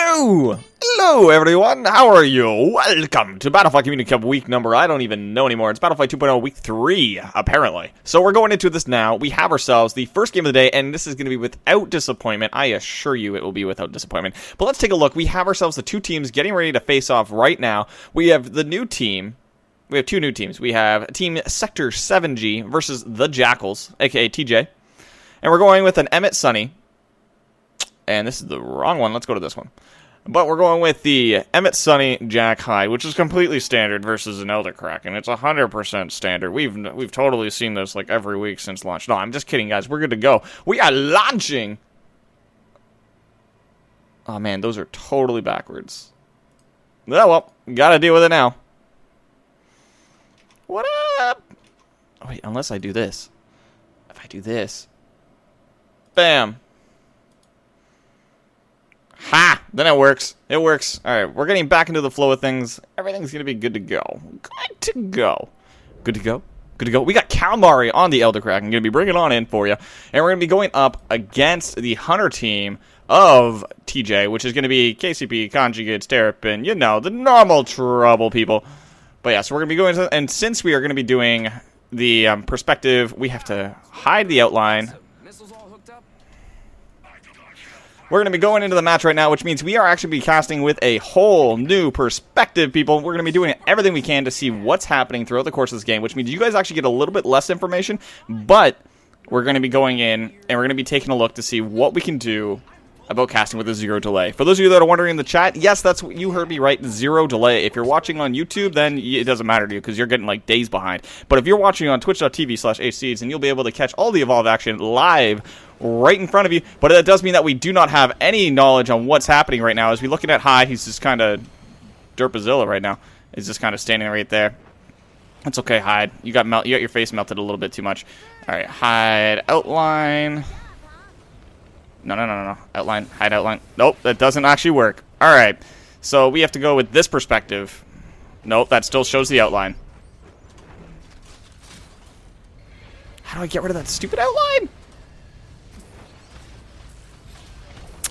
Hello everyone, how are you? Welcome to BattleFY Community Cup week number, I don't even know anymore. It's BattleFY 2.0 week 3, apparently. So we're going into this now. We have ourselves the first game of the day, and this is going to be without disappointment. I assure you it will be without disappointment. But let's take a look. We have ourselves the two teams getting ready to face off right now. We have the new team. We have two new teams. We have Team Sector 7G versus the Jackals, aka TJ. And we're going with an Emmett Sunny. And this is the wrong one. Let's go to this one. But we're going with the Emmett Sunny Jack High, which is completely standard versus an Elder Kraken. It's 100% standard. We've totally seen this like every week since launch. No, I'm just kidding, guys. We're good to go. We are launching. Oh man, those are totally backwards. Oh well, gotta deal with it now. What up? Oh, wait, unless I do this. If I do this, bam. Ha! Then it works. It works. Alright, we're getting back into the flow of things. Everything's going to be good to go. Good to go. Good to go. Good to go. We got Calamari on the Elder Kraken. I'm going to be bringing it on in for you. And we're going to be going up against the Hunter team of TJ, which is going to be KCP, Conjugates, Terrapin, you know, the normal trouble people. But yeah, so we're going to be going to, and since we are going to be doing the perspective, we have to hide the outline. We're going to be going into the match right now, which means we are actually be casting with a whole new perspective, people. We're going to be doing everything we can to see what's happening throughout the course of this game, which means you guys actually get a little bit less information, but we're going to be going in, and we're going to be taking a look to see what we can do about casting with a zero delay. For those of you that are wondering in the chat, yes, that's what you heard me right, zero delay. If you're watching on YouTube, then it doesn't matter to you because you're getting like days behind. But if you're watching on twitch.tv/hseeds, then you'll be able to catch all the Evolve action live right in front of you. But that does mean that we do not have any knowledge on what's happening right now. As we looking at High, he's just kind of derpazilla right now. He's just kind of standing right there. That's okay, Hide. You got your face melted a little bit too much. All right, Hide, outline. No. Outline, hide outline. Nope, that doesn't actually work. All right, so we have to go with this perspective. Nope, that still shows the outline. How do I get rid of that stupid outline?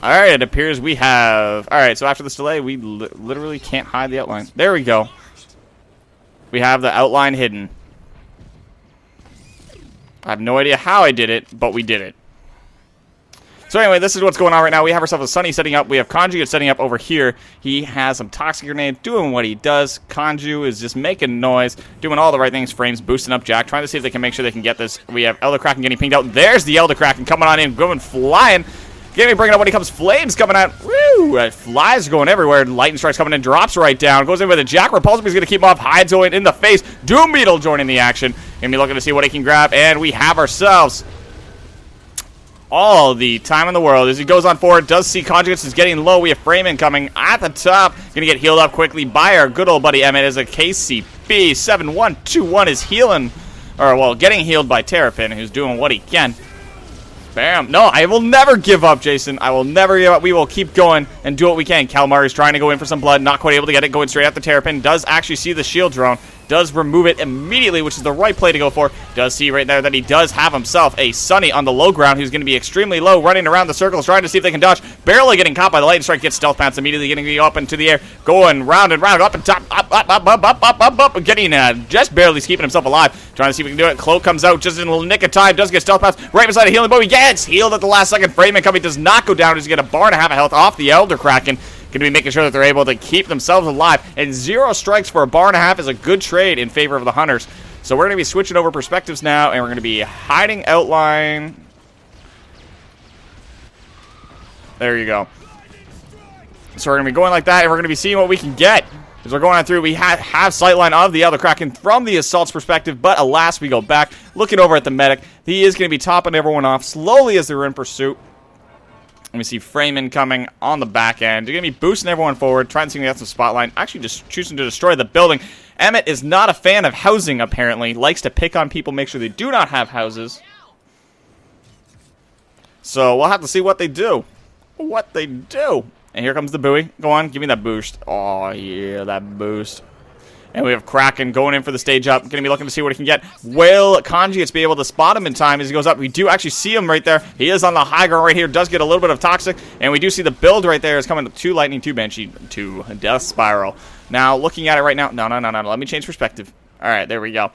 All right, it appears we have... All right, so after this delay, we literally can't hide the outline. There we go. We have the outline hidden. I have no idea how I did it, but we did it. So anyway, this is what's going on right now. We have ourselves a Sunny setting up. We have Conjugate setting up over here. He has some Toxic Grenade doing what he does. Conju is just making noise, doing all the right things. Frames boosting up Jack, trying to see if they can make sure they can get this. We have Elder Kraken getting pinged out. There's the Elder Kraken coming on in, going flying. Getting me bringing up when he comes. Flames coming out. Woo! Flies are going everywhere. Lightning Strike's coming in, drops right down. Goes in with a Jack. Repulsive, he's going to keep him off. Hides going in the face. Doom Beetle joining the action. Going to be looking to see what he can grab. And we have ourselves all the time in the world. As he goes on forward, does see Conjugates is getting low. We have Freeman coming at the top. Going to get healed up quickly by our good old buddy Emmett as a KCP. 7121 is healing, or well, getting healed by Terrapin, who's doing what he can. Bam. No, I will never give up, Jason. I will never give up. We will keep going and do what we can. Calamari's trying to go in for some blood. Not quite able to get it. Going straight after Terrapin. Does actually see the shield drone. Does remove it immediately, which is the right play to go for. Does see right there that he does have himself a Sunny on the low ground who's going to be extremely low, running around the circles, trying to see if they can dodge. Barely getting caught by the Lightning Strike. Gets Stealth Pants immediately, getting up into the air. Going round and round, up and top, up, getting just barely keeping himself alive. Trying to see if we can do it. Cloak comes out just in a little nick of time. Does get Stealth Pants right beside a healing bow. He gets healed at the last second. Freeman coming does not go down. He's going to get a bar and a half of health off the Elder Kraken. Going to be making sure that they're able to keep themselves alive. And 0 strikes for a bar and a half is a good trade in favor of the Hunters. So we're going to be switching over perspectives now, and we're going to be hiding outline. There you go. So we're going to be going like that, and we're going to be seeing what we can get. As we're going on through, we have sightline of the Elder Kraken from the Assault's perspective, but alas, we go back. Looking over at the Medic, he is going to be topping everyone off slowly as they're in pursuit. And we see Freeman coming on the back end. They're going to be boosting everyone forward, trying to see if we get some spotlight. Actually, just choosing to destroy the building. Emmett is not a fan of housing, apparently. Likes to pick on people, make sure they do not have houses. So we'll have to see what they do. What they do. And here comes the buoy. Go on, give me that boost. Oh, yeah, that boost. And we have Kraken going in for the stage up. Going to be looking to see what he can get. Will Conjugates be able to spot him in time as he goes up? We do actually see him right there. He is on the high ground right here. Does get a little bit of Toxic. And we do see the build right there is coming to Lightning, 2 Banshee, 2 Death Spiral. Now, looking at it right now. No. Let me change perspective. All right, there we go.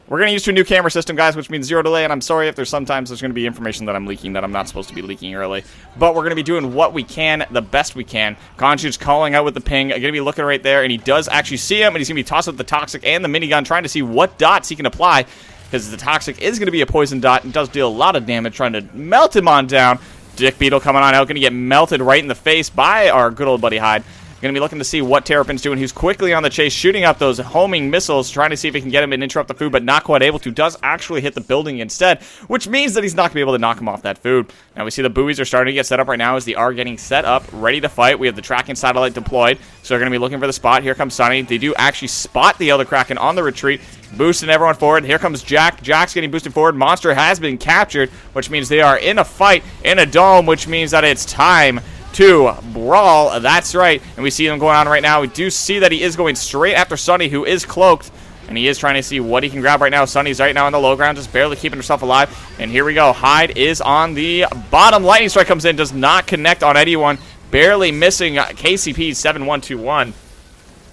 We're going to use to a new camera system, guys, which means 0 delay, and I'm sorry if sometimes there's going to be information that I'm leaking that I'm not supposed to be leaking early. But we're going to be doing what we can, the best we can. Conjugate's calling out with the ping. Going to be looking right there, and he does actually see him, and he's going to be tossing with the Toxic and the minigun, trying to see what dots he can apply, because the Toxic is going to be a poison dot and does deal a lot of damage, trying to melt him on down. Dick Beetle coming on out, going to get melted right in the face by our good old buddy Hyde. Going to be looking to see what Terrapin's doing. He's quickly on the chase, shooting up those homing missiles, trying to see if he can get him and interrupt the food, but not quite able to. Does actually hit the building instead, which means that he's not going to be able to knock him off that food. Now we see the buoys are starting to get set up right now as they are getting set up, ready to fight. We have the tracking satellite deployed, so they're going to be looking for the spot. Here comes Sunny. They do actually spot the other Kraken on the retreat, boosting everyone forward. Here comes Jack. Jack's getting boosted forward. Monster has been captured, which means they are in a fight in a dome, which means that it's time to brawl. That's right. And we see them going on right now. We do see that he is going straight after Sunny, who is cloaked. And he is trying to see what he can grab right now. Sunny's right now on the low ground, just barely keeping herself alive. And here we go. Hyde is on the bottom. Lightning Strike comes in, does not connect on anyone. Barely missing KCP 7121.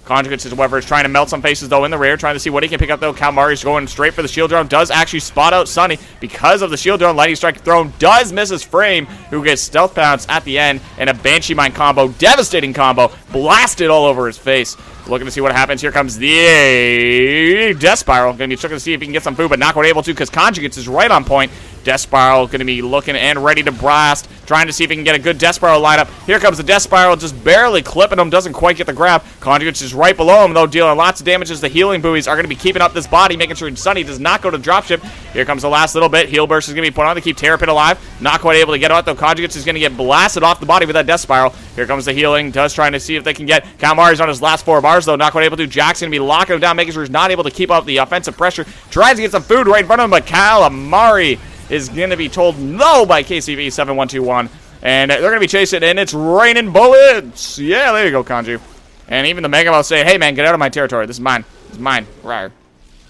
Conjugates, however, is trying to melt some faces, though, in the rear, trying to see what he can pick up, though. Kalmari's going straight for the shield drone. Does actually spot out Sunny because of the shield drone. Lightning Strike thrown does miss his frame, who gets stealth pounce at the end, and a Banshee Mine combo, devastating combo, blasted all over his face. Looking to see what happens. Here comes the Death Spiral. Going to be looking to see if he can get some food, but not quite able to because Conjugates is right on point. Death Spiral going to be looking and ready to blast, trying to see if he can get a good Death Spiral lineup. Here comes the Death Spiral, just barely clipping him, doesn't quite get the grab. Conjugates is right below him, though, dealing lots of damage as the healing buoys are going to be keeping up this body, making sure Sunny does not go to dropship. Here comes the last little bit. Heal Burst is going to be put on to keep Terrapin alive. Not quite able to get out, though. Conjugates is going to get blasted off the body with that Death Spiral. Here comes the healing. Does trying to see if they can get Kalmari's on his last 4 bars, though. Not quite able to. Jack's going to be locking him down, making sure he's not able to keep up the offensive pressure. Tries to get some food right in front of him, but Kalmari is going to be told no by KCV 7121. And they're going to be chasing, and it's raining bullets. Yeah, there you go, Conju. And even the Megamouth saying, hey, man, get out of my territory. This is mine. This is mine. Rawr.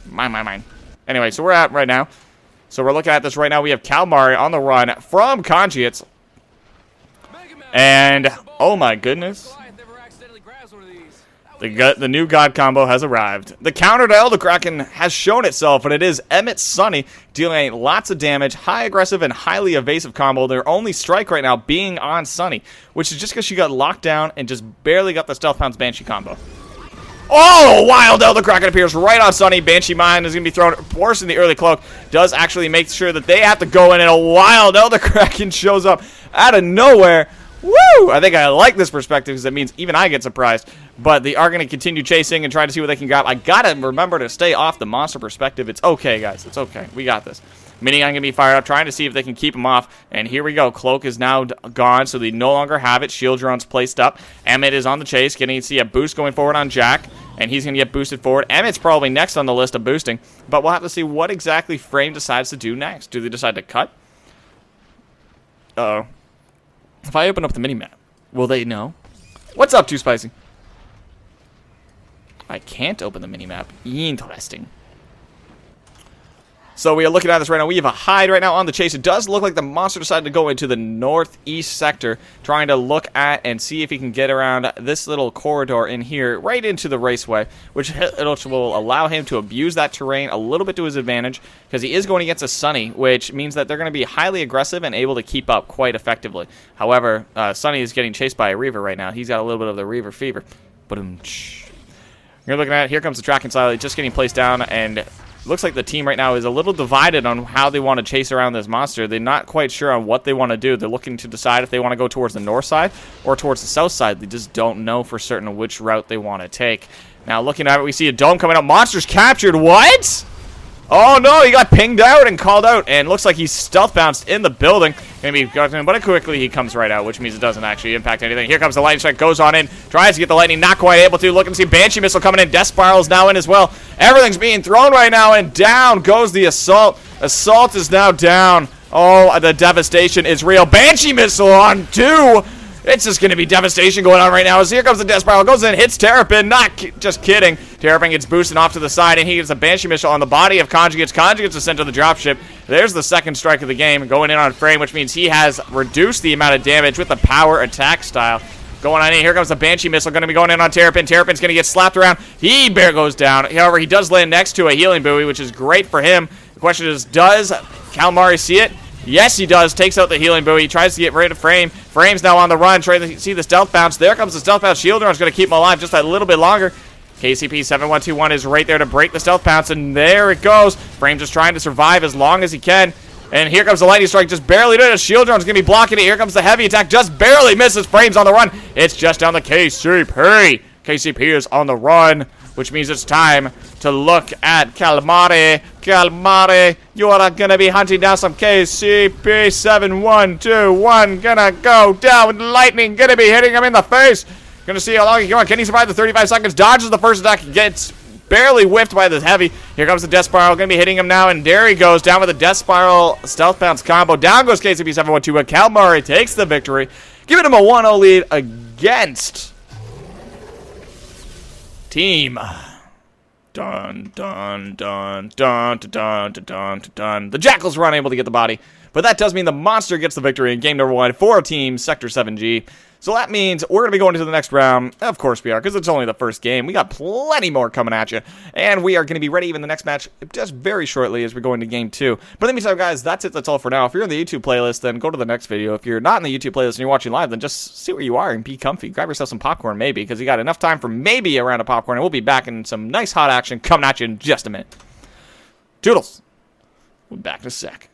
Mine. Anyway, so we're at right now. So we're looking at this right now. We have Kalmari on the run from Conjugates. And, oh my goodness. The new God combo has arrived. The counter to Elder Kraken has shown itself, and it is Emmett Sunny dealing lots of damage, high aggressive and highly evasive combo. Their only strike right now being on Sunny, which is just because she got locked down and just barely got the Stealth Pounce Banshee combo. Oh, wild Elder Kraken appears right on Sunny. Banshee Mine is going to be thrown, forcing the early cloak. Does actually make sure that they have to go in, and a wild Elder Kraken shows up out of nowhere. Woo! I think I like this perspective because it means even I get surprised. But they are going to continue chasing and trying to see what they can grab. I got to remember to stay off the monster perspective. It's okay, guys. It's okay. We got this. Minigun going to be fired up, trying to see if they can keep him off. And here we go. Cloak is now gone, so they no longer have it. Shield drone's placed up. Emmett is on the chase, getting to see a boost going forward on Jack. And he's going to get boosted forward. Emmett's probably next on the list of boosting. But we'll have to see what exactly Frame decides to do next. Do they decide to cut? Uh-oh. If I open up the minimap, will they know? What's up, Too Spicy? I can't open the minimap. Interesting. So we are looking at this right now. We have a Hyde right now on the chase. It does look like the monster decided to go into the northeast sector, trying to look at and see if he can get around this little corridor in here, right into the raceway, which will allow him to abuse that terrain a little bit to his advantage, because he is going against a Sunny, which means that they're going to be highly aggressive and able to keep up quite effectively. However, Sunny is getting chased by a Reaver right now. He's got a little bit of the Reaver fever. You're looking at it. Here comes the tracking satellite, just getting placed down, and looks like the team right now is a little divided on how they want to chase around this monster. They're not quite sure on what they want to do. They're looking to decide if they want to go towards the north side or towards the south side. They just don't know for certain which route they want to take. Now, looking at it, we see a dome coming up. Monster's captured. What? Oh, no, he got pinged out and called out, and looks like he's stealth bounced in the building. Maybe, but quickly he comes right out, which means it doesn't actually impact anything. Here comes the lightning strike, goes on in, tries to get the lightning, not quite able to. Looking to see Banshee Missile coming in. Death Spiral's now in as well. Everything's being thrown right now, and down goes the Assault. Assault is now down. Oh, the devastation is real. Banshee Missile on 2. It's just going to be devastation going on right now. As here comes the Death Spiral. Goes in, hits Terrapin. Just kidding. Terrapin gets boosted off to the side, and he gets a Banshee Missile on the body of Conjugates. Conjugates is sent to the dropship. There's the second strike of the game going in on Frame, which means he has reduced the amount of damage with the power attack style. Going on in. Here comes the Banshee Missile. Going to be going in on Terrapin. Terrapin's going to get slapped around. He bare goes down. However, he does land next to a healing buoy, which is great for him. The question is, does Calamari see it? Yes, he does. Takes out the healing buoy. He tries to get rid of Frame. Frame's now on the run, trying to see the stealth bounce. There comes the stealth bounce. Shield Run's going to keep him alive just a little bit longer. KCP 7121 is right there to break the stealth bounce, and there it goes. Frame just trying to survive as long as he can. And here comes the lightning strike, just barely did it. Shield Run's going to be blocking it. Here comes the heavy attack, just barely misses. Frame's on the run. It's just down the KCP. KCP is on the run, which means it's time to look at Calamari. Calamari, you are gonna be hunting down some KCP. 7121, gonna go down with lightning, gonna be hitting him in the face. Gonna see how long he can go on. Can he survive the 35 seconds? Dodges the first attack, gets barely whiffed by the heavy. Here comes the Death Spiral, gonna be hitting him now, and there he goes, down with the Death Spiral Stealth Bounce combo. Down goes KCP 712, but Calamari takes the victory, giving him a 1-0 lead against Team. Dun, dun, dun, dun, dun, dun, dun, dun, dun. The Jackals were unable to get the body, but that does mean the Monster gets the victory in game number 1 for Team Sector 7G. So that means we're going to be going to the next round. Of course we are, because it's only the first game. We got plenty more coming at you, and we are going to be ready even the next match just very shortly as we go into game 2. But in the meantime, guys, that's it. That's all for now. If you're in the YouTube playlist, then go to the next video. If you're not in the YouTube playlist and you're watching live, then just sit where you are and be comfy. Grab yourself some popcorn, maybe, because you got enough time for maybe a round of popcorn, and we'll be back in some nice hot action coming at you in just a minute. Toodles. We'll be back in a sec.